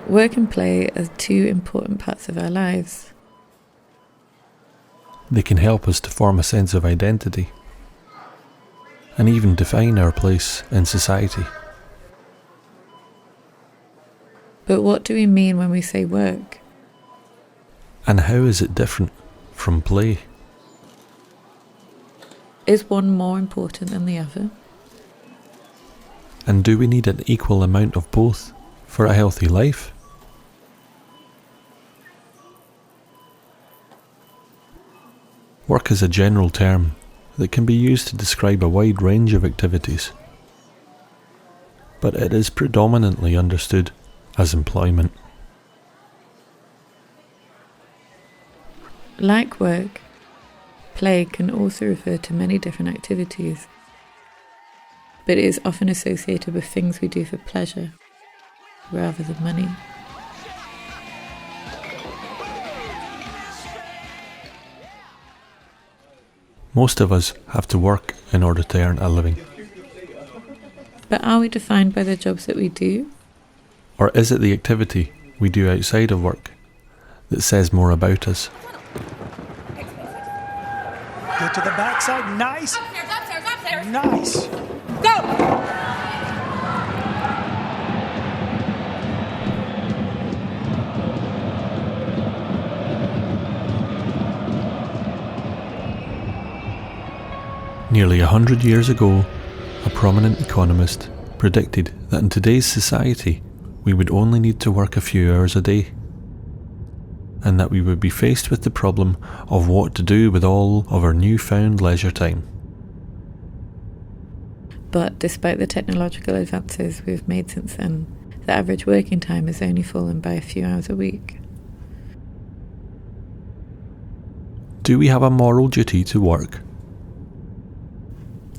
Work and play are two important parts of our lives. They can help us to form a sense of identity and even define our place in society. But what do we mean when we say work? And how is it different from play? Is one more important than the other? And do we need an equal amount of both for a healthy life? Work is a general term that can be used to describe a wide range of activities, but it is predominantly understood as employment. Like work, play can also refer to many different activities, but it is often associated with things we do for pleasure rather than money. Most of us have to work in order to earn a living. But are we defined by the jobs that we do? Or is it the activity we do outside of work that says more about us? Get to the backside, nice! Upstairs! Nice! Go! Nearly 100 years ago, a prominent economist predicted that in today's society we would only need to work a few hours a day, and that we would be faced with the problem of what to do with all of our newfound leisure time. But despite the technological advances we've made since then, the average working time has only fallen by a few hours a week. Do we have a moral duty to work?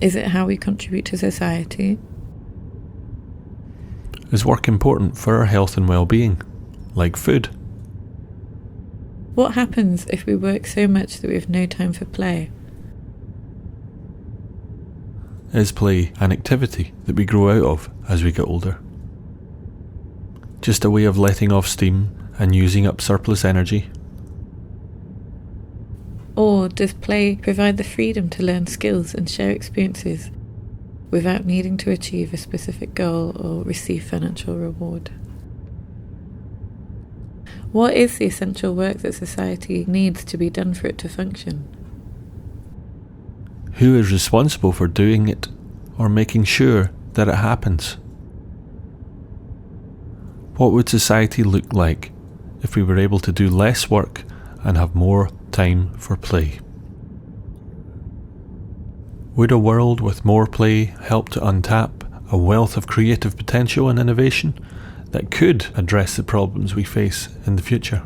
Is it how we contribute to society? Is work important for our health and well-being, like food? What happens if we work so much that we have no time for play? Is play an activity that we grow out of as we get older? Just a way of letting off steam and using up surplus energy? Or does play provide the freedom to learn skills and share experiences without needing to achieve a specific goal or receive financial reward? What is the essential work that society needs to be done for it to function? Who is responsible for doing it or making sure that it happens? What would society look like if we were able to do less work and have more time for play? Would a world with more play help to untap a wealth of creative potential and innovation that could address the problems we face in the future?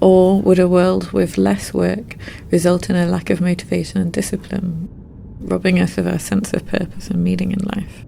Or would a world with less work result in a lack of motivation and discipline, robbing us of our sense of purpose and meaning in life?